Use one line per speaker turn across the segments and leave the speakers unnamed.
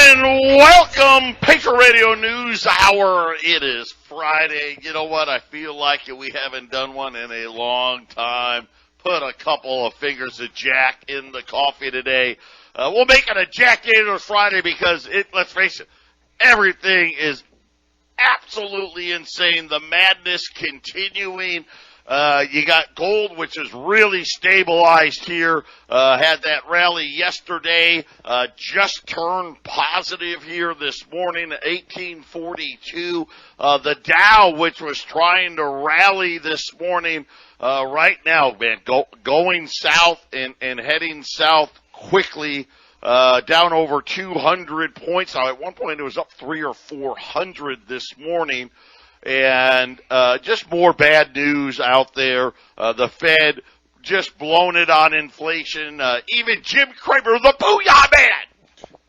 And welcome, Patriot Radio News Hour. It is Friday. You know what? I feel like we haven't done one in a long time. Put a couple of fingers of Jack in the coffee today. We'll make it a Jack Gators Friday because, let's face it, everything is absolutely insane. The madness continuing. You got gold, which is really stabilized here. Had that rally yesterday. Just turned positive here this morning at 1842. The Dow, which was trying to rally this morning, right now, man, going south and heading south quickly. Down over 200 points. Now, at one point, it was up 300 or 400 this morning. And just more bad news out there. The Fed just blown it on inflation. Even Jim Cramer, the Booyah Man,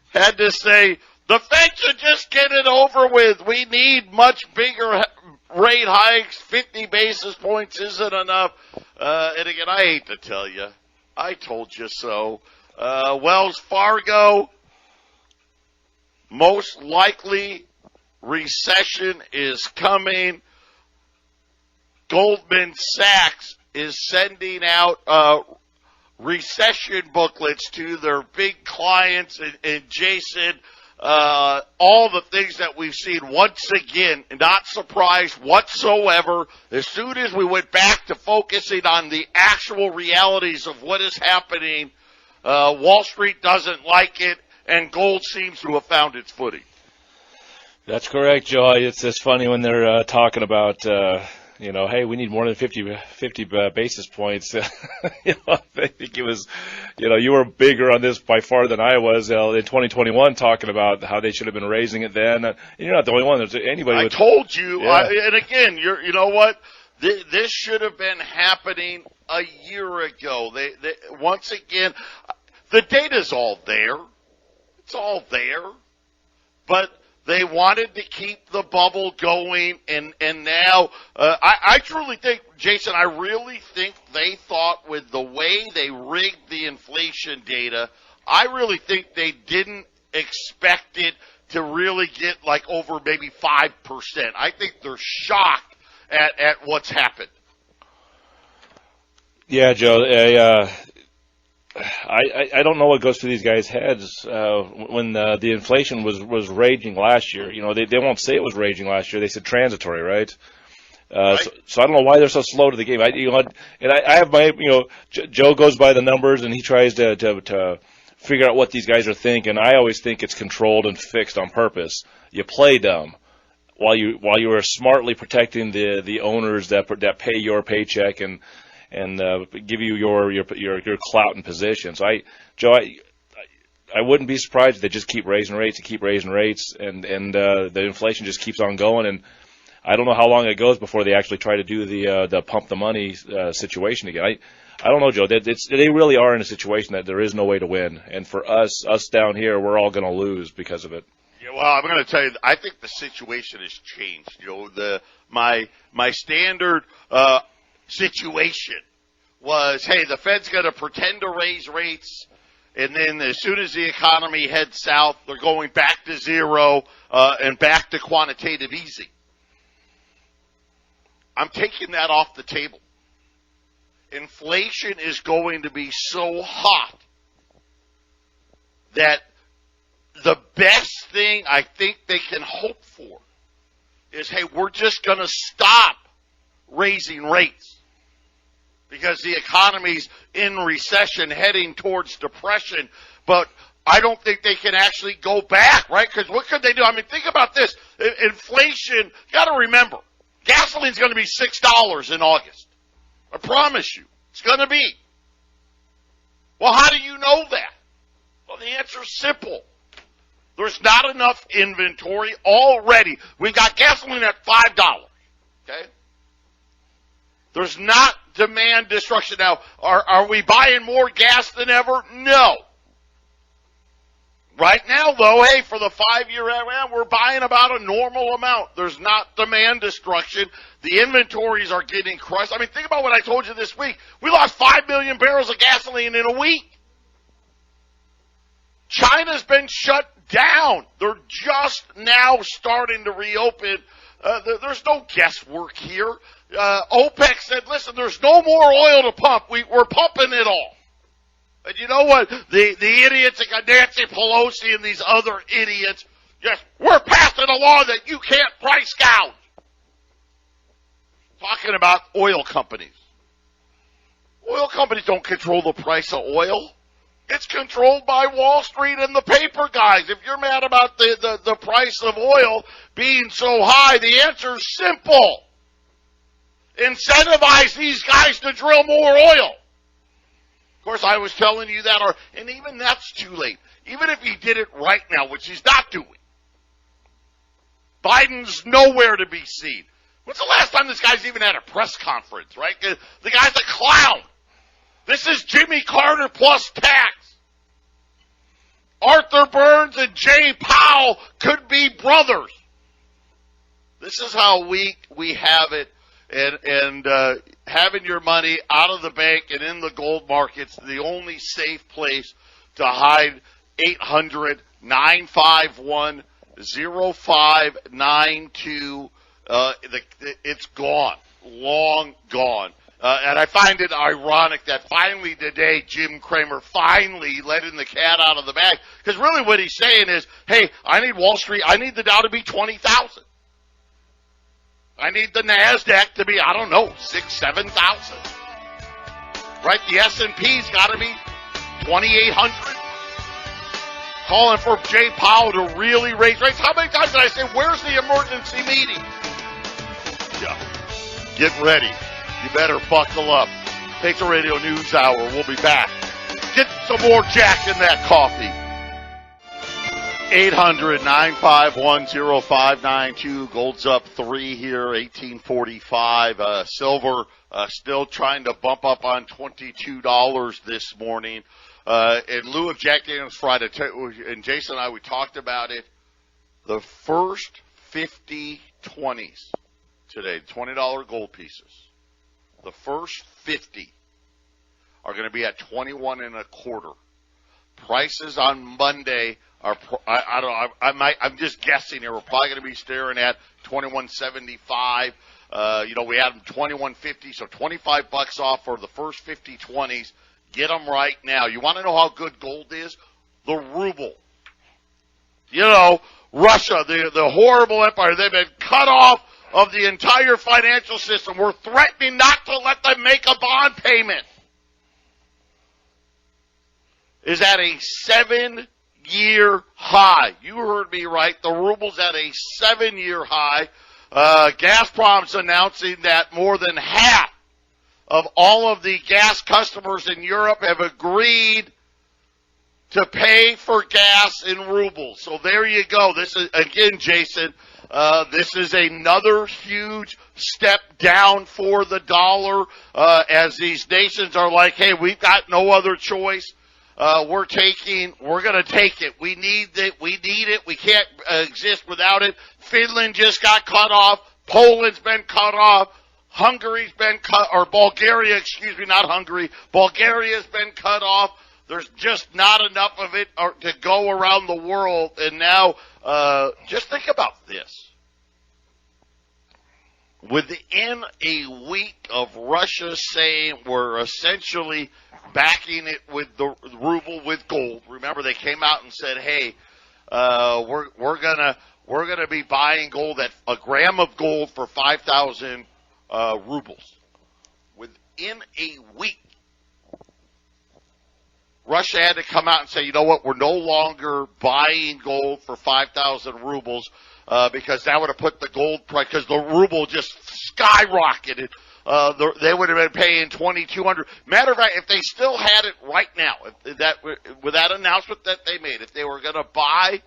had to say, the Fed should just get it over with. We need much bigger rate hikes. 50 basis points isn't enough. And again, I hate to tell you, I told you so. Wells Fargo, most likely recession is coming. Goldman Sachs is sending out recession booklets to their big clients. And Jason, all the things that we've seen, once again, not surprised whatsoever. As soon as we went back to focusing on the actual realities of what is happening, Wall Street doesn't like it, and gold seems to have found its footing.
That's correct, Joe. It's just funny when they're talking about, hey, we need more than 50 basis points. I think it was, you were bigger on this by far than I was in 2021, talking about how they should have been raising it then. You're not the only one. There's anybody.
I told you. Yeah. And again, you know what? This should have been happening a year ago. They once again, the data's all there. It's all there, but they wanted to keep the bubble going, and now I truly think, Jason, I really think they thought with the way they rigged the inflation data, I really think they didn't expect it to really get like over maybe 5%. I think they're shocked at what's happened.
Yeah, Joe. I don't know what goes through these guys' heads when the inflation was raging last year. They won't say it was raging last year. They said transitory, right? Right. So I don't know why they're so slow to the game. I have my, Joe goes by the numbers and he tries to figure out what these guys are thinking. I always think it's controlled and fixed on purpose. You play dumb while you are smartly protecting the owners that pay your paycheck and give you your clout and position. So I wouldn't be surprised if they just keep raising rates and the inflation just keeps on going. And I don't know how long it goes before they actually try to do the pump the money situation again. I don't know, Joe. They really are in a situation that there is no way to win. And for us down here, we're all going to lose because of it.
Yeah, well, I'm going to tell you, I think the situation has changed, Joe. My standard situation was, hey, the Fed's going to pretend to raise rates, and then as soon as the economy heads south, they're going back to zero and back to quantitative easing. I'm taking that off the table. Inflation is going to be so hot that the best thing I think they can hope for is, hey, we're just going to stop raising rates because the economy's in recession, heading towards depression. But I don't think they can actually go back, right? Because what could they do? I mean, think about this. Inflation, got to remember, gasoline's going to be $6 in August. I promise you. It's going to be. Well, how do you know that? Well, the answer's simple. There's not enough inventory already. We've got gasoline at $5. Okay? There's not demand destruction. Now, are we buying more gas than ever? No. Right now, though, hey, for the 5-year, we're buying about a normal amount. There's not demand destruction. The inventories are getting crushed. I mean, think about what I told you this week. We lost 5 million barrels of gasoline in a week. China China's been shut down. They're just now starting to reopen. There's no guesswork here. OPEC said, listen, there's no more oil to pump. We're pumping it all. And you know what? The idiots like Nancy Pelosi and these other idiots, we're passing a law that you can't price gouge. Talking about oil companies. Oil companies don't control the price of oil. It's controlled by Wall Street and the paper guys. If you're mad about the price of oil being so high, the answer is simple. Incentivize these guys to drill more oil. Of course, I was telling you that, and even that's too late. Even if he did it right now, which he's not doing. Biden's nowhere to be seen. When's the last time this guy's even had a press conference, right? The guy's a clown. This is Jimmy Carter plus tax. Arthur Burns and Jay Powell could be brothers. This is how weak we have it. And having your money out of the bank and in the gold markets, the only safe place to hide. 800-951-0592. It's gone. Long gone. And I find it ironic that finally today Jim Cramer finally letting the cat out of the bag. Because really what he's saying is, hey, I need Wall Street, I need the Dow to be 20,000. I need the NASDAQ to be, 7,000. Right? The S&P's got to be 2,800. Calling for Jay Powell to really raise rates. How many times did I say, where's the emergency meeting? Yeah. Get ready. You better buckle up. Patriot Radio News Hour. We'll be back. Get some more Jack in that coffee. 800-951-0592. Gold's up 3 here, 1845. Silver still trying to bump up on $22 this morning. In lieu of Jack Daniels Friday, and Jason and I, we talked about it. The first 50 20s today, $20 gold pieces. The first 50 are going to be at 21 1/4. Prices on Monday are, I don't know, I'm just guessing here. We're probably going to be staring at 21.75. We had them 21.50, so $25 off for the first 50 20s. Get them right now. You want to know how good gold is? The ruble. Russia, the horrible empire, they've been cut off of the entire financial system. We're threatening not to let them make a bond payment. Is at a 7-year high. You heard me right. The ruble's at a 7-year high. Gazprom's announcing that more than half of all of the gas customers in Europe have agreed to pay for gas in rubles. So there you go. This is, again, Jason, this is another huge step down for the dollar as these nations are like, hey, we've got no other choice. We're going to take it. We need it. We can't exist without it. Finland just got cut off. Poland's been cut off. Hungary's been cut, or Bulgaria, not Hungary. Bulgaria's been cut off. There's just not enough of it to go around the world. And now, just think about this. Within a week of Russia saying we're essentially backing it with the ruble with gold. Remember, they came out and said, "Hey, we're gonna be buying gold at a gram of gold for 5,000 rubles." Within a week, Russia had to come out and say, "You know what? We're no longer buying gold for 5,000 rubles." Because that would have put the gold price, because the ruble just skyrocketed. They would have been paying 2,200. Matter of fact, if they still had it right now, with that announcement that they made, if they were going to buy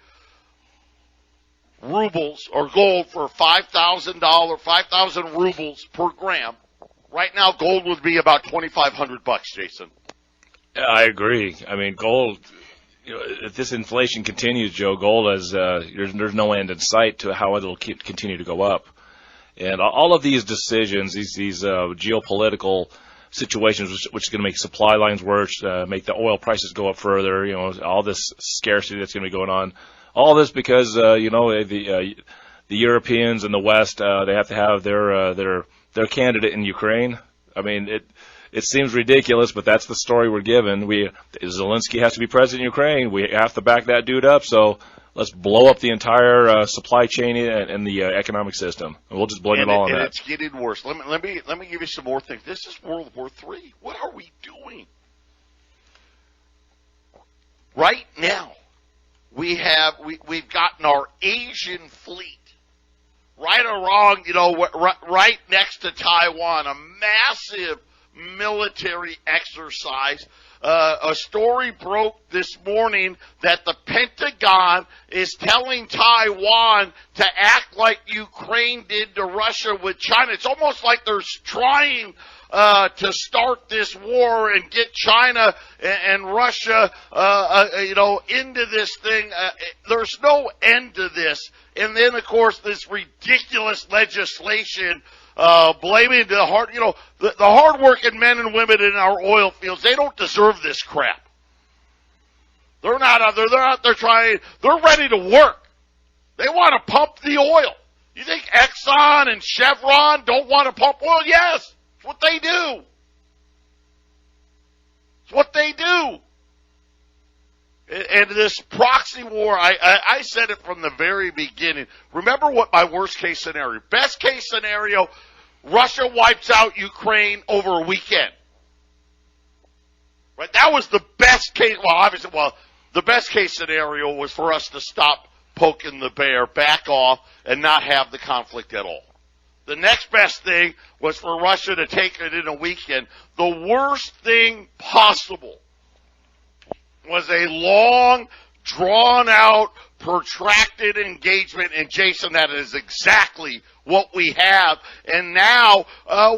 rubles or gold for $5,000, 5,000 rubles per gram, right now gold would be about $2,500, Jason.
I agree. I mean, gold. If this inflation continues, Joe, gold has there's no end in sight to how it'll continue to go up. And all of these decisions, these geopolitical situations, which is going to make supply lines worse, make the oil prices go up further. All this scarcity that's going to be going on. All this because the Europeans and the West they have to have their candidate in Ukraine. I mean, it seems ridiculous, but that's the story we're given. Zelensky has to be president in Ukraine. We have to back that dude up. So let's blow up the entire supply chain and the economic system, and we'll just blame it all on that.
And it's getting worse. Let me give you some more things. This is World War III. What are we doing? Right now, we've gotten our Asian fleet right along, right next to Taiwan, a massive military exercise. A story broke this morning that the Pentagon is telling Taiwan to act like Ukraine did to Russia with China. It's almost like they're trying to start this war and get China and Russia, into this thing. There's no end to this. And then, of course, this ridiculous legislation blaming the hardworking men and women in our oil fields. They don't deserve this crap. They're not out there. They're out there trying. They're ready to work. They want to pump the oil. You think Exxon and Chevron don't want to pump oil? Yes, it's what they do. It's what they do. And this proxy war, I said it from the very beginning. Remember what my worst case scenario, best case scenario, Russia wipes out Ukraine over a weekend. Right? That was the best case. The best case scenario was for us to stop poking the bear, back off, and not have the conflict at all. The next best thing was for Russia to take it in a weekend. The worst thing possible was a long, drawn-out, protracted engagement, and Jason, that is exactly what we have. And now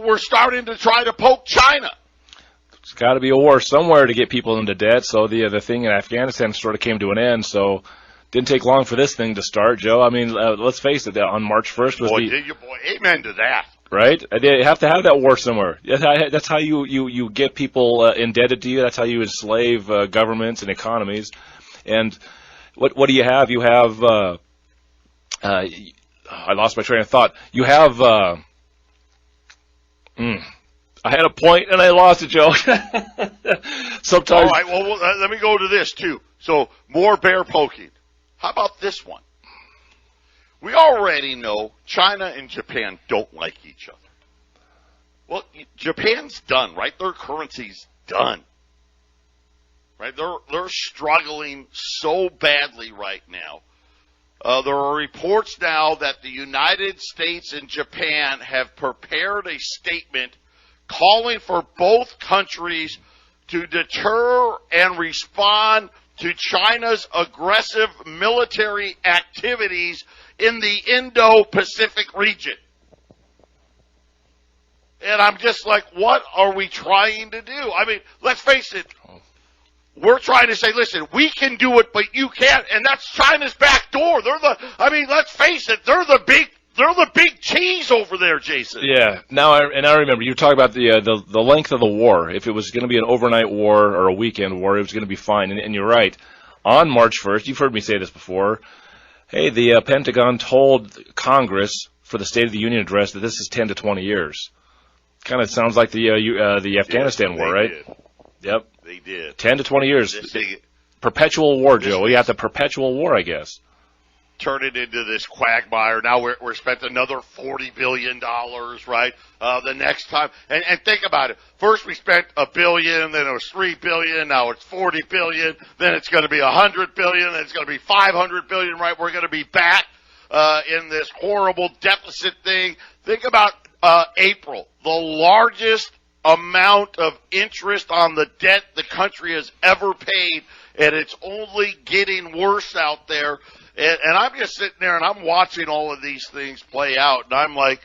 we're starting to try to poke China.
There's got to be a war somewhere to get people into debt, so the thing in Afghanistan sort of came to an end, so didn't take long for this thing to start, Joe. I mean, let's face it, on March 1st was
amen to that.
Right? You have to have that war somewhere. That's how you get people indebted to you. That's how you enslave governments and economies. And what do you have? You have I lost my train of thought. You have I had a point and I lost it, Joe. Sometimes.
All right. Well, let me go to this too. So more bear poking. How about this one? We already know China and Japan don't like each other. Well, Japan's done, right? Their currency's done. Right? They're struggling so badly right now. There are reports now that the United States and Japan have prepared a statement calling for both countries to deter and respond to China's aggressive military activities in the Indo-Pacific region. And I'm just like, what are we trying to do? I mean, let's face it. We're trying to say, listen, we can do it, but you can't. And that's China's back door. Let's face it. They're the big cheese over there, Jason.
Yeah. Now I remember you talk about the length of the war. If it was going to be an overnight war or a weekend war, it was going to be fine. And you're right. On March 1st, you've heard me say this before. Hey, the Pentagon told Congress for the State of the Union address that this is 10 to 20 years. Kind of sounds like the Afghanistan war, right?
Did.
Yep.
They did.
10 to 20 years. Perpetual war, Joe. We got the perpetual war, I guess.
Turn it into this quagmire. Now we're spent another $40 billion, right? The next time. And think about it. First we spent $1 billion, then it was $3 billion, now it's $40 billion, then it's going to be $100 billion, then it's going to be $500 billion, right? We're going to be back in this horrible deficit thing. Think about April, the largest amount of interest on the debt the country has ever paid, and it's only getting worse out there. And I'm just sitting there and I'm watching all of these things play out, and I'm like,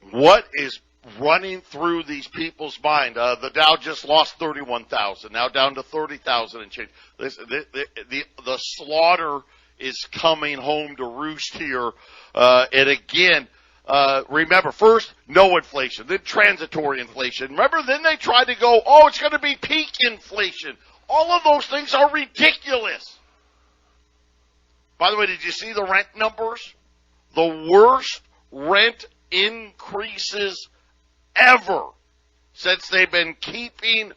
what is running through these people's mind? The Dow just lost 31,000, now down to 30,000 and change. The slaughter is coming home to roost here. And again, remember, first, no inflation, then transitory inflation. Remember, then they tried to go, oh, it's going to be peak inflation. All of those things are ridiculous. By the way, did you see the rent numbers? The worst rent increases ever since they've been keeping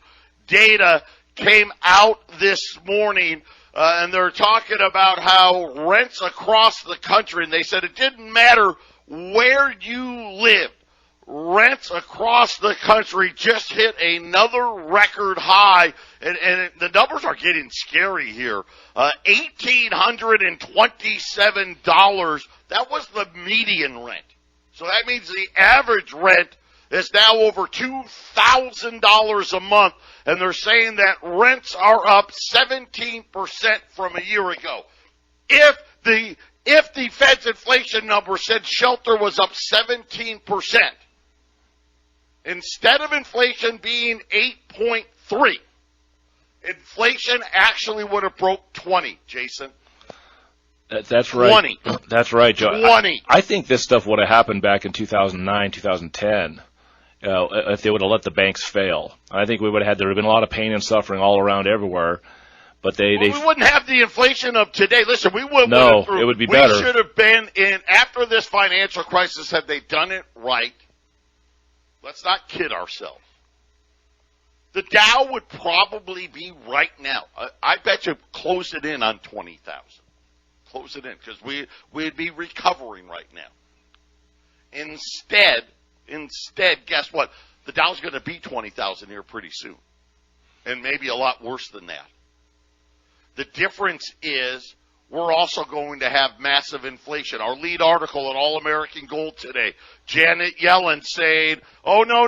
data came out this morning, and they're talking about how rents across the country, and they said it didn't matter where you lived. Rents across the country just hit another record high, and the numbers are getting scary here. $1,827, that was the median rent. So that means the average rent is now over $2,000 a month, and they're saying that rents are up 17% from a year ago. If the Fed's inflation number said shelter was up 17%, instead of inflation being 8.3, inflation actually would have broke 20, Jason.
That's right.
20.
That's right, Joe.
20.
I think this stuff would have happened back in 2009, 2010, if they would have let the banks fail. I think there would have been a lot of pain and suffering all around everywhere. But we
wouldn't have the inflation of today. Listen, we wouldn't.
No, it would be better.
We should have been in, after this financial crisis, had they done it right. Let's not kid ourselves. The Dow would probably be right now. I bet you close it in on 20,000. Close it in, because we'd be recovering right now. Instead, guess what? The Dow's going to be 20,000 here pretty soon, and maybe a lot worse than that. The difference is we're also going to have massive inflation. Our lead article at All American Gold today, Janet Yellen saying, "Oh no,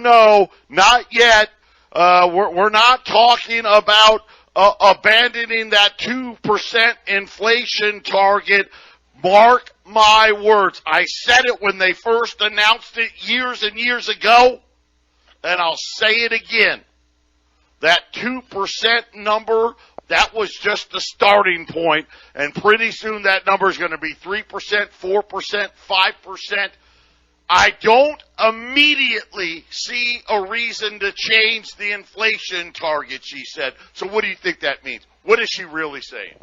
not yet. We're not talking about abandoning that 2% inflation target. Mark my words. I said it when they first announced it years and years ago, and I'll say it again. That 2% number, that was just the starting point, and pretty soon that number is going to be 3%, 4%, 5%. I don't immediately see a reason to change the inflation target," she said. So what do you think that means? What is she really saying?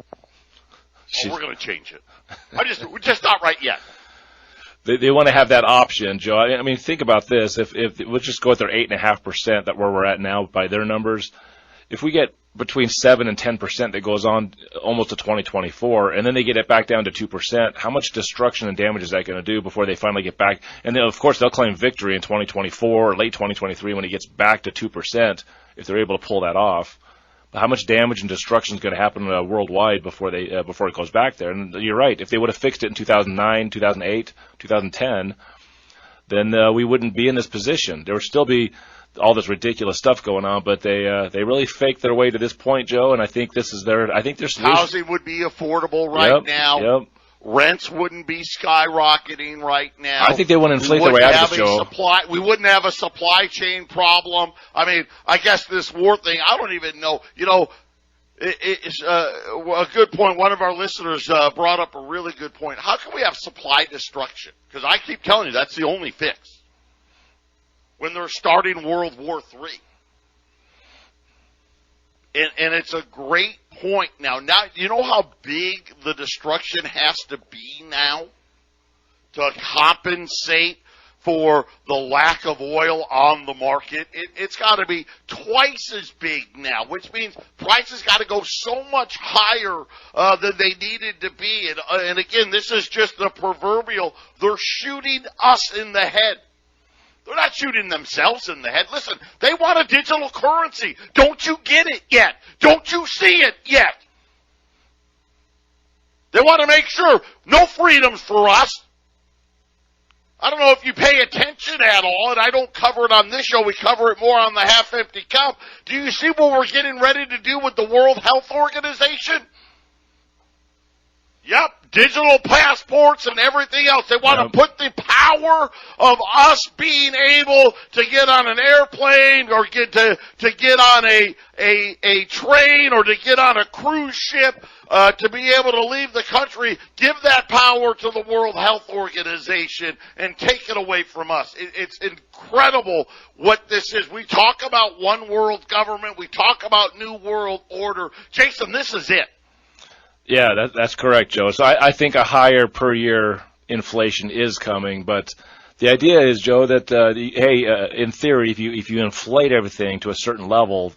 We're going to change it. We're just not right yet.
They want to have that option, Joe. I mean, think about this. If let's just go with their 8.5%, that where we're at now by their numbers. If we get between 7 and 10% that goes on almost to 2024, and then they get it back down to 2%, how much destruction and damage is that going to do before they finally get back? And then, of course, they'll claim victory in 2024 or late 2023 when it gets back to 2%, if they're able to pull that off. But how much damage and destruction is going to happen worldwide before it goes back there? And you're right. If they would have fixed it in 2009, 2008, 2010, then we wouldn't be in this position. There would still be all this ridiculous stuff going on, but they really faked their way to this point, Joe. And I think this is their solution.
Housing would be affordable right now.
Yep.
Rents wouldn't be skyrocketing right now.
I think they want to inflate their way out of this, Joe.
We wouldn't have a supply chain problem. I mean, I guess this war thing, I don't even know. You know, it's a good point. One of our listeners brought up a really good point. How can we have supply destruction? Because I keep telling you, that's the only fix. When they're starting World War III. And it's a great point now. Now, you know how big the destruction has to be now to compensate for the lack of oil on the market? It's got to be twice as big now, which means prices got to go so much higher than they needed to be. And again, this is just the proverbial, they're shooting us in the head. They're not shooting themselves in the head. Listen, they want a digital currency. Don't you get it yet? Don't you see it yet? They want to make sure no freedoms for us. I don't know if you pay attention at all, and I don't cover it on this show. We cover it more on the half-empty cup. Do you see what we're getting ready to do with the World Health Organization? Yep, digital passports and everything else. They want to put the power of us being able to get on an airplane or get on a train or to get on a cruise ship, to be able to leave the country, give that power to the World Health Organization and take it away from us. It's incredible what this is. We talk about one world government. We talk about new world order. Jason, this is it.
Yeah, that's correct, Joe. So I think a higher per year inflation is coming, but the idea is, Joe, that in theory, if you inflate everything to a certain level,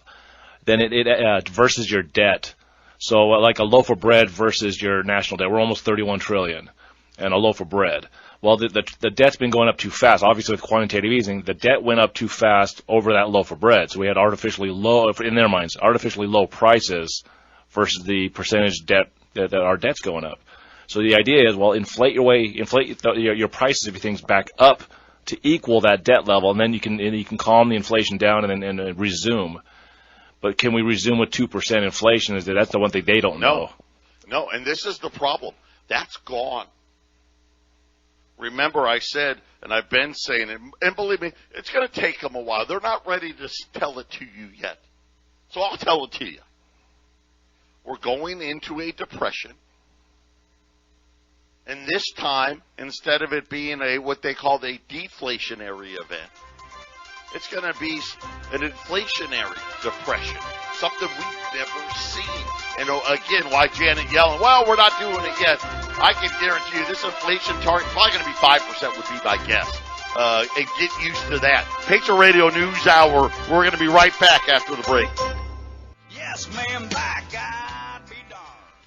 then it versus your debt. So like a loaf of bread versus your national debt, we're almost $31 trillion, and a loaf of bread. Well, the debt's been going up too fast. Obviously, with quantitative easing, the debt went up too fast over that loaf of bread. So we had artificially low, in their minds, artificially low prices versus the percentage debt that our debt's going up. So the idea is, well, inflate your prices of things back up to equal that debt level, and then you can calm the inflation down and resume. But can we resume with 2% inflation? That's the one thing they don't know.
No, and this is the problem. That's gone. Remember, I said, and I've been saying it, and believe me, it's going to take them a while. They're not ready to tell it to you yet. So I'll tell it to you. We're going into a depression, and this time, instead of it being what they call a deflationary event, it's going to be an inflationary depression, something we've never seen. And again, why Janet Yellen? Well, we're not doing it yet. I can guarantee you this inflation target probably going to be 5% would be my guess. And get used to that. Patriot Radio News Hour. We're going to be right back after the break.
Yes, ma'am, by God be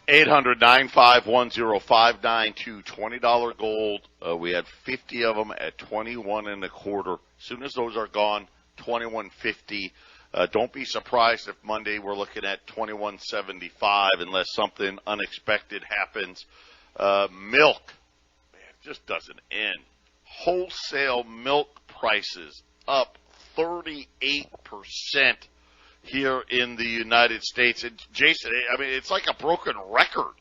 $800-951-0592,
darned.
$20 gold. We had 50 of them at 21 1/4. As soon as those are gone, 21.50. Don't be surprised if Monday we're looking at 21.75 unless something unexpected happens. Milk, man, it just doesn't end. Wholesale milk prices up 38% here in the United States. And Jason, I mean, it's like a broken record.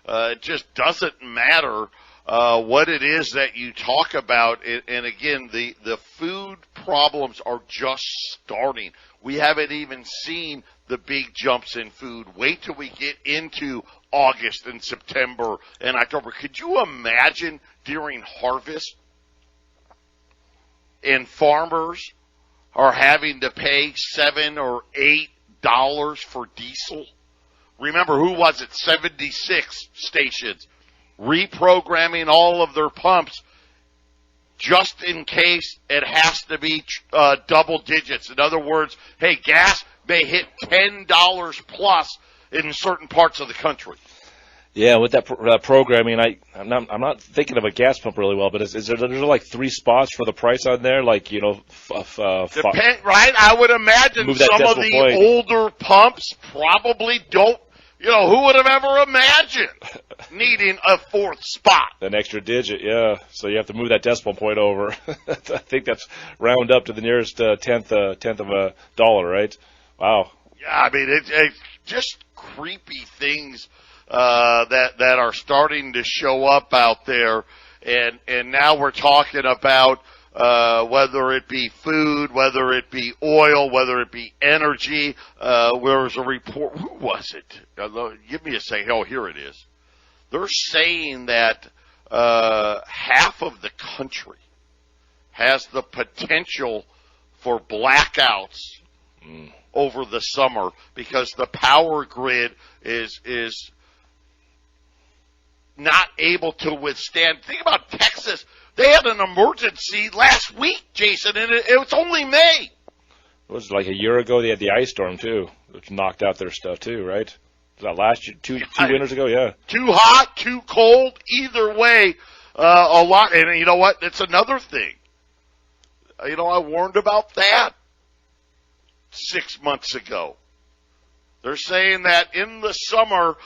It just doesn't matter what it is that you talk about. And again, the food problems are just starting. We haven't even seen the big jumps in food. Wait till we get into August and September and October. Could you imagine during harvest and farmers are having to pay $7 or $8 for diesel? Remember, who was it? 76 stations reprogramming all of their pumps just in case it has to be double digits. In other words, hey, gas may hit $10 plus in certain parts of the country.
Yeah, with that programming, I'm not thinking of a gas pump really well, but is there like 3 spots for the price on there? Like, you know,
right? I would imagine some of the older pumps probably don't. You know, who would have ever imagined needing a 4th spot?
An extra digit, yeah. So you have to move that decimal point over. I think that's round up to the nearest tenth of a dollar, right? Wow.
Yeah, I mean, it's just creepy things that are starting to show up out there, and now we're talking about whether it be food, whether it be oil, whether it be energy. There was a report. Who was it? Give me a second. Oh, here it is. They're saying that half of the country has the potential for blackouts over the summer because the power grid is not able to withstand. Think about Texas. They had an emergency last week, Jason, and it was only May.
It was like a year ago. They had the ice storm, too, which knocked out their stuff, too, right? Was that last year? Two winters ago? Yeah.
Too hot, too cold. Either way, a lot. And you know what? It's another thing. You know, I warned about that 6 months ago. They're saying that in the summer,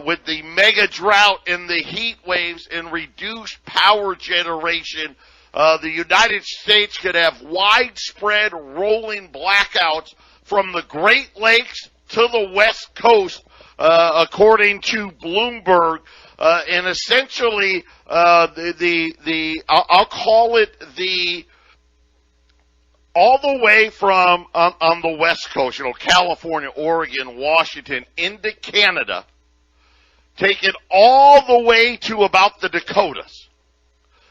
with the mega drought and the heat waves and reduced power generation, the United States could have widespread rolling blackouts from the Great Lakes to the West Coast, according to Bloomberg. and essentially I'll call it all the way from on the West Coast, California, Oregon, Washington, into Canada, take it all the way to about the Dakotas.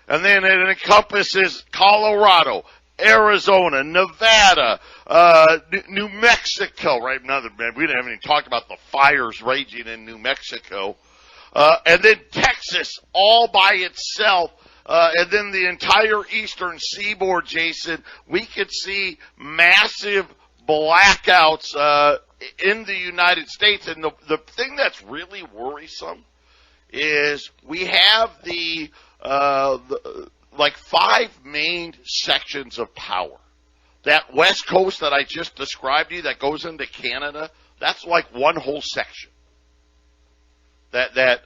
And then it encompasses Colorado, Arizona, Nevada, New Mexico, right? We haven't even talked about the fires raging in New Mexico. And then Texas all by itself. And then the entire eastern seaboard, Jason, we could see massive blackouts in the United States. And the thing that's really worrisome is we have the 5 main sections of power. That West Coast that I just described to you that goes into Canada, that's like one whole section. That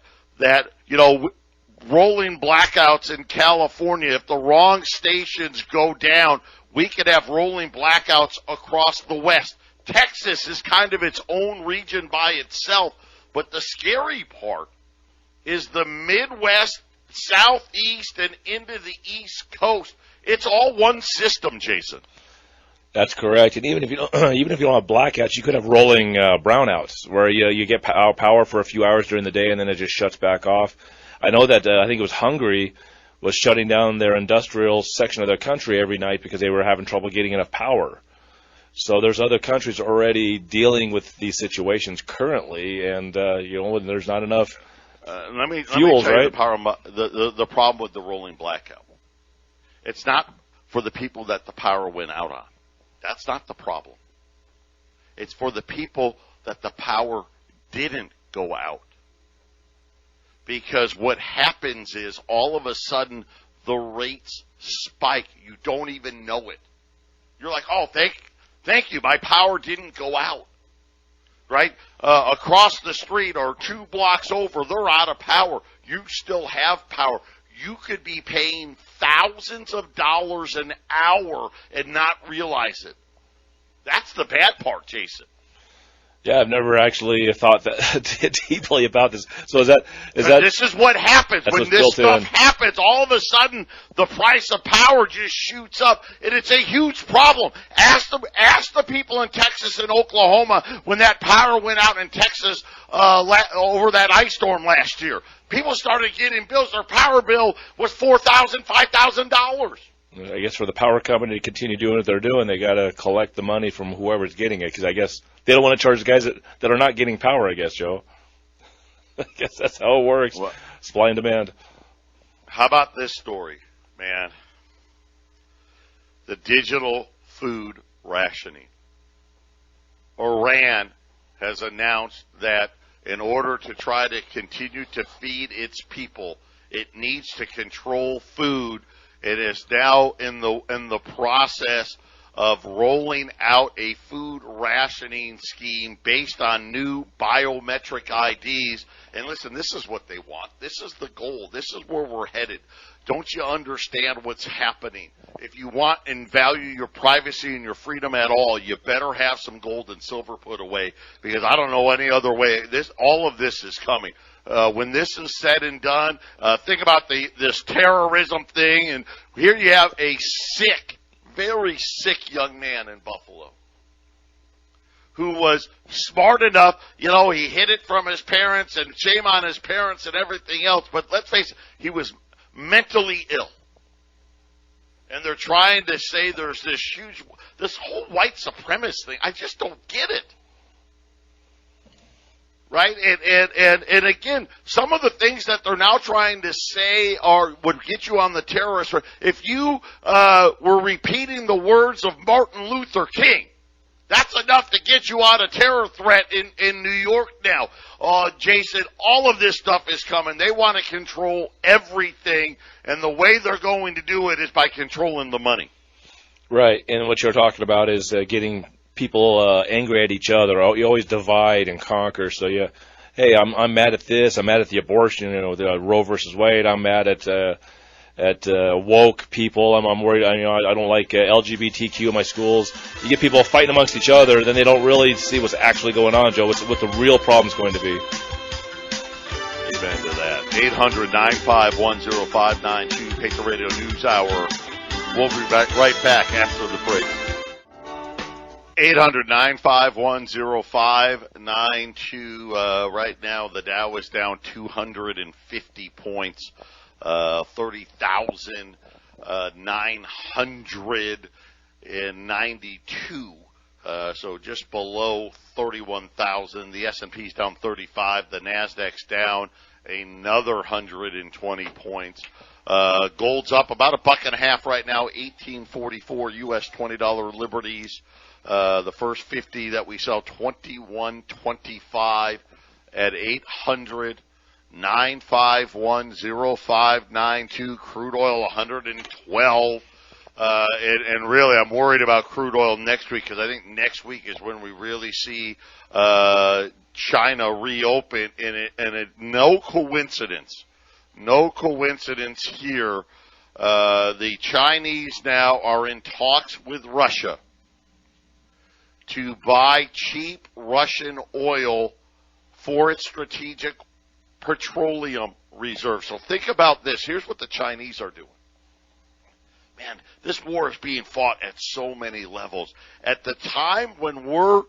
rolling blackouts in California, if the wrong stations go down, we could have rolling blackouts across the West. Texas is kind of its own region by itself, but the scary part is the Midwest, Southeast, and into the East Coast. It's all one system, Jason.
That's correct. And even if you don't have blackouts, you could have rolling brownouts where you get power for a few hours during the day and then it just shuts back off. I know that I think it was Hungary was shutting down their industrial section of their country every night because they were having trouble getting enough power. So there's other countries already dealing with these situations currently, and there's not enough fuels, right?
The problem with the rolling blackout. It's not for the people that the power went out on. That's not the problem. It's for the people that the power didn't go out. Because what happens is all of a sudden the rates spike. You don't even know it. You're like, oh, thank you. My power didn't go out. Right? Across the street or 2 blocks over, they're out of power. You still have power. You could be paying thousands of dollars an hour and not realize it. That's the bad part, Jason.
Yeah, I've never actually thought that deeply about this. So this
is what happens when this stuff happens. All of a sudden, the price of power just shoots up, and it's a huge problem. Ask the people in Texas and Oklahoma when that power went out in Texas over that ice storm last year. People started getting bills. Their power bill was $4,000, $5,000.
I guess for the power company to continue doing what they're doing, they got to collect the money from whoever's getting it, because I guess they don't want to charge the guys that are not getting power, I guess, Joe. I guess that's how it works. Well, supply and demand.
How about this story, man? The digital food rationing. Iran has announced that in order to try to continue to feed its people, it needs to control food. It is now in the process of rolling out a food rationing scheme based on new biometric IDs. And listen, this is what they want. This is the goal. This is where we're headed. Don't you understand what's happening? If you want and value your privacy and your freedom at all, you better have some gold and silver put away, because I don't know any other way. All of this is coming. When this is said and done, think about this terrorism thing, and here you have a very sick young man in Buffalo who was smart enough, he hid it from his parents, and shame on his parents and everything else, but let's face it, he was mentally ill. And they're trying to say there's this whole white supremacist thing. I just don't get it. Right? And again, some of the things that they're now trying to say would get you on the terrorist. If you were repeating the words of Martin Luther King, that's enough to get you on a terror threat in New York now. Jason, all of this stuff is coming. They want to control everything, and the way they're going to do it is by controlling the money.
Right, and what you're talking about is getting people angry at each other. You always divide and conquer. So hey, I'm mad at this. I'm mad at the abortion. The Roe versus Wade. I'm mad at woke people. I'm worried. I don't like LGBTQ in my schools. You get people fighting amongst each other, then they don't really see what's actually going on, Joe. What the real problem's going to be.
Amen to that. 800-951-0592, Patriot Radio News Hour. We'll be right back after the break. 800-951-0592. Right now, the Dow is down 250 points, 30,992. So just below 31,000. The S&P's down 35. The Nasdaq's down another 120 points. Gold's up about $1.50 right now. 1844 U.S. $20 Liberties. The first 50 that we sell, 21.25 at 800-951-0592. Crude oil 112. And really, I'm worried about crude oil next week because I think next week is when we really see China reopen. And no coincidence here. The Chinese now are in talks with Russia to buy cheap Russian oil for its strategic petroleum reserve. So think about this. Here's what the Chinese are doing. Man, this war is being fought at so many levels. At the time when we're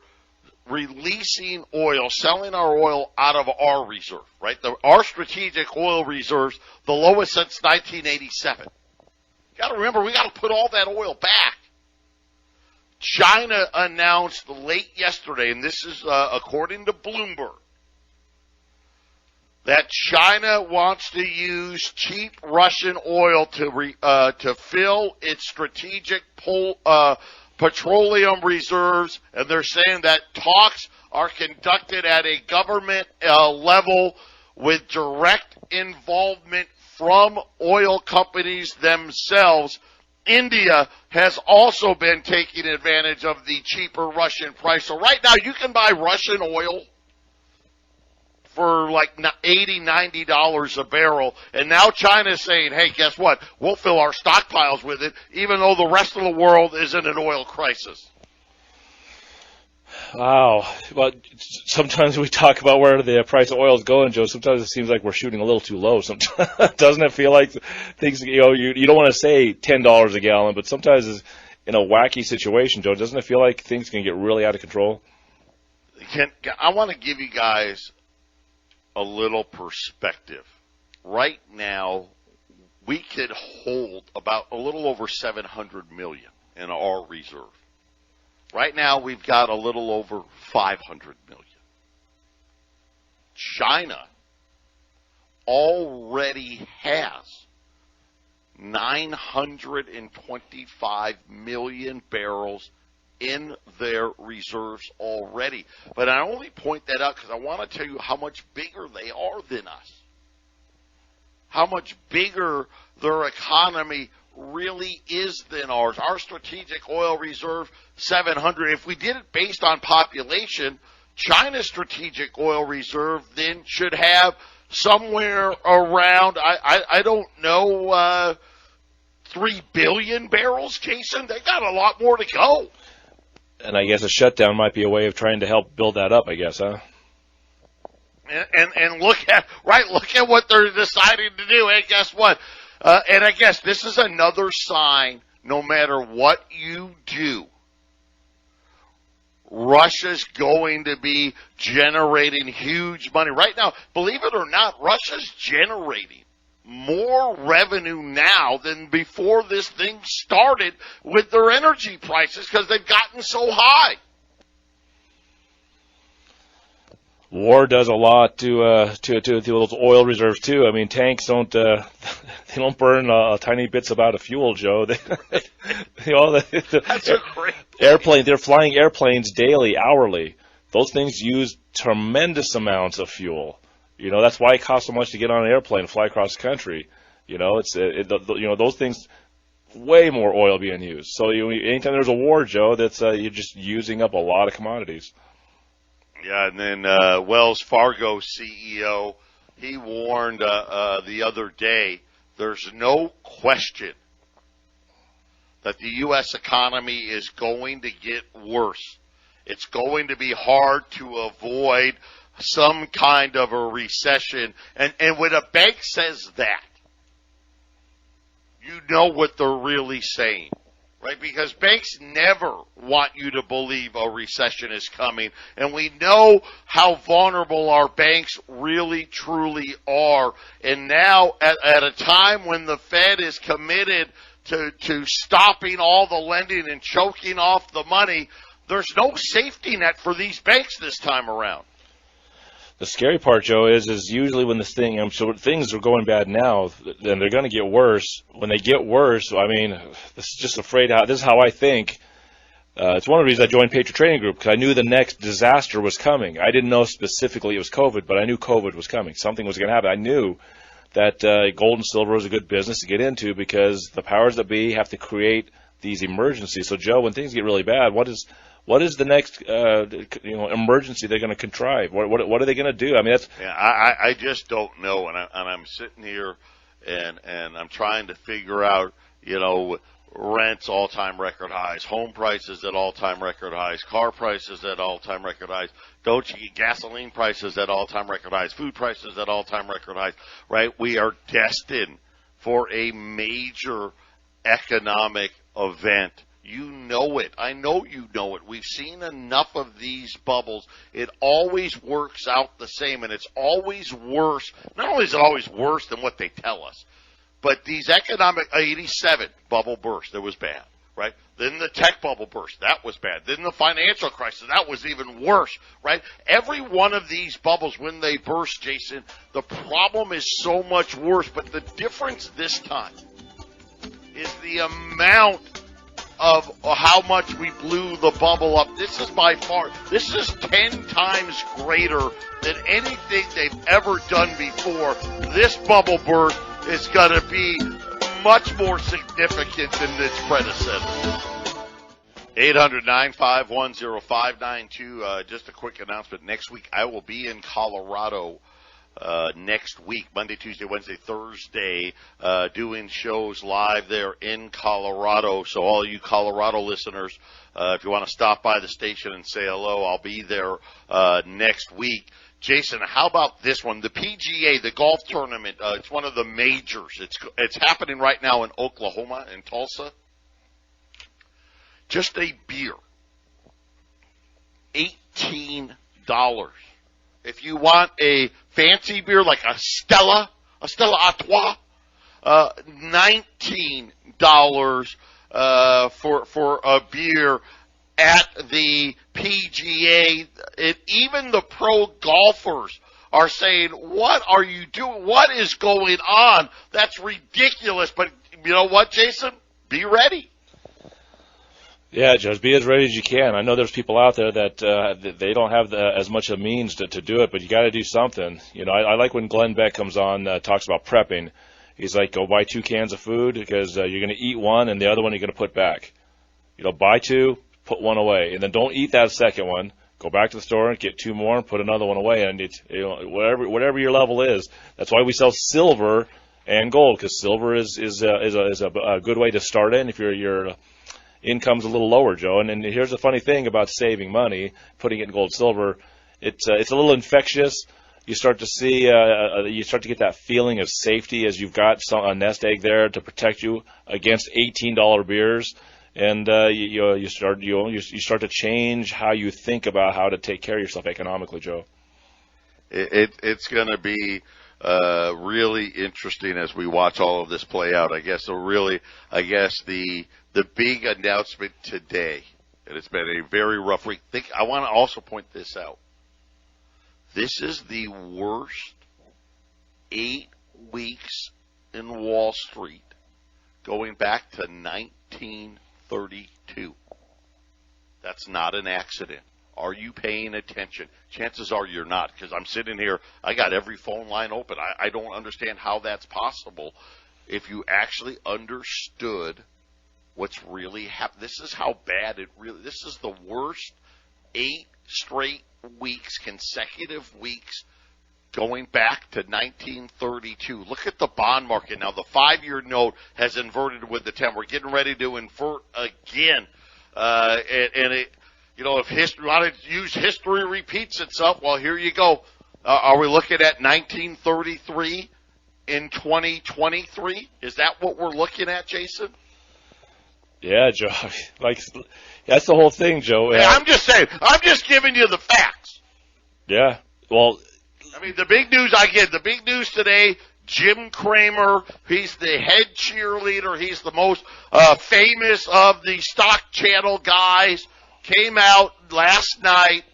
releasing oil, selling our oil out of our reserve, right? Our strategic oil reserves, the lowest since 1987. You got to remember, we got to put all that oil back. China announced late yesterday, and this is according to Bloomberg, that China wants to use cheap Russian oil to fill its strategic petroleum reserves, and they're saying that talks are conducted at a government level with direct involvement from oil companies themselves. India has also been taking advantage of the cheaper Russian price. So right now you can buy Russian oil for like $80, $90 a barrel. And now China's saying, hey, guess what? We'll fill our stockpiles with it, even though the rest of the world is in an oil crisis.
Wow. Well, sometimes we talk about where the price of oil is going, Joe. Sometimes it seems like we're shooting a little too low. Sometimes doesn't it feel like things, you don't want to say $10 a gallon, but sometimes it's in a wacky situation, Joe. Doesn't it feel like things can get really out of control?
I want to give you guys a little perspective. Right now, we could hold about a little over $700 million in our reserve. Right now, we've got a little over $500 million. China already has 925 million barrels in their reserves already. But I only point that out because I want to tell you how much bigger they are than us. How much bigger their economy really is than ours. Our strategic oil reserve, 700. If we did it based on population, China's strategic oil reserve then should have somewhere around, I don't know, 3 billion barrels, Jason. They got a lot more to go.
And I guess a shutdown might be a way of trying to help build that up, I guess, huh?
And look at what they're deciding to do. Hey, guess what? And I guess this is another sign, no matter what you do, Russia's going to be generating huge money. Right now, believe it or not, Russia's generating more revenue now than before this thing started with their energy prices because they've gotten so high.
War does a lot to those oil reserves too. I mean, tanks don't they don't burn tiny bits about of fuel, Joe. That's a great airplane. They're flying airplanes daily, hourly. Those things use tremendous amounts of fuel. That's why it costs so much to get on an airplane and fly across the country. Those things, way more oil being used. So anytime there's a war, Joe, that's you're just using up a lot of commodities.
Yeah, and then Wells Fargo CEO, he warned the other day, there's no question that the U.S. economy is going to get worse. It's going to be hard to avoid some kind of a recession. And when a bank says that, you know what they're really saying, right? Because banks never want you to believe a recession is coming. And we know how vulnerable our banks really, truly are. And now, at a time when the Fed is committed to stopping all the lending and choking off the money, there's no safety net for these banks this time around.
The scary part, Joe, is usually when so things are going bad now, then they're going to get worse. When they get worse, I mean, this is just this is how I think. It's one of the reasons I joined Patriot Trading Group, because I knew the next disaster was coming. I didn't know specifically it was COVID, but I knew COVID was coming. Something was going to happen. I knew that gold and silver was a good business to get into because the powers that be have to create these emergencies. So, Joe, when things get really bad, what is the next emergency they're going to contrive? What are they going to do? I mean,
I just don't know, and I'm sitting here and I'm trying to figure out, rents all-time record highs, home prices at all-time record highs, car prices at all-time record highs. Don't you get gasoline prices at all-time record highs, food prices at all-time record highs? Right? We are destined for a major economic event. You know it. I know you know it. We've seen enough of these bubbles. It always works out the same, and it's always worse. Not only is it always worse than what they tell us, but these economic 87 bubble burst. That was bad, right? Then the tech bubble burst. That was bad. Then the financial crisis. That was even worse, right? Every one of these bubbles, when they burst, Jason, the problem is so much worse. But the difference this time is the amount of how much we blew the bubble up. This is 10 times greater than anything they've ever done before. This bubble burst is going to be much more significant than its predecessor. 800-951-0592. Just a quick announcement. Next week, I will be in Colorado. Next week, Monday, Tuesday, Wednesday, Thursday, doing shows live there in Colorado. So all you Colorado listeners, if you want to stop by the station and say hello, I'll be there next week. Jason, how about this one? The PGA, the golf tournament, it's one of the majors. It's happening right now in Oklahoma, in Tulsa. Just a beer, $18. If you want a fancy beer like a Stella Artois, $19 for a beer at the PGA. Even the pro golfers are saying, "What are you doing? What is going on? That's ridiculous." But you know what, Jason? Be ready.
Yeah, Judge, be as ready as you can. I know there's people out there that they don't have as much of means to do it, but you got to do something. I like when Glenn Beck comes on, talks about prepping. He's like, go buy 2 cans of food because you're going to eat one and the other one you're going to put back. Buy 2, put 1 away, and then don't eat that second one. Go back to the store and get 2 more and put another one away. And it's whatever your level is. That's why we sell silver and gold, because silver is a good way to start in if your income's a little lower, Joe. And here's the funny thing about saving money, putting it in gold, silver. It's a little infectious. You start to see, you start to get that feeling of safety as you've got a nest egg there to protect you against $18 beers, and you start to change how you think about how to take care of yourself economically, Joe.
It's going to be really interesting as we watch all of this play out. I guess the big announcement today, and it's been a very rough week. I want to also point this out. This is the worst 8 weeks in Wall Street going back to 1932. That's not an accident. Are you paying attention? Chances are you're not, because I'm sitting here, I got every phone line open. I don't understand how that's possible. If you actually understood what's really happening, this is how bad this is the worst 8 straight weeks, consecutive weeks, going back to 1932. Look at the bond market now. The 5-year note has inverted with the 10. We're getting ready to invert again. if history, want to use history repeats itself, well, here you go. Are we looking at 1933 in 2023? Is that what we're looking at, Jason?
Yeah, Joe. That's the whole thing, Joe.
Hey, I'm just saying. I'm just giving you the facts.
Yeah. Well,
I mean, the big news today, Jim Cramer, he's the head cheerleader. He's the most famous of the stock channel guys, came out last night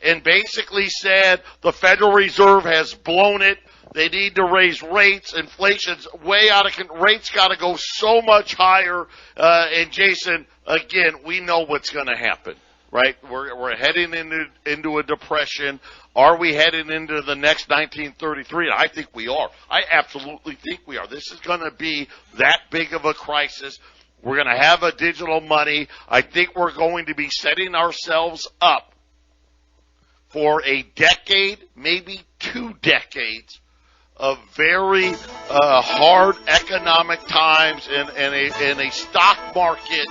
and basically said the Federal Reserve has blown it. They need to raise rates. Inflation's way out of control. Rates got to go so much higher. And Jason, again, we know what's going to happen, right? We're heading into a depression. Are we heading into the next 1933? I think we are. I absolutely think we are. This is going to be that big of a crisis. We're going to have a digital money. I think we're going to be setting ourselves up for a decade, maybe 2 decades, of very hard economic times and a stock market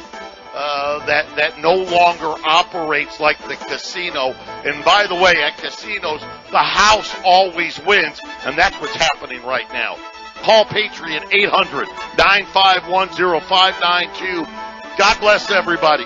that no longer operates like the casino. And by the way, at casinos, the house always wins, and that's what's happening right now. Call Patriot 800-951-0592. God bless everybody.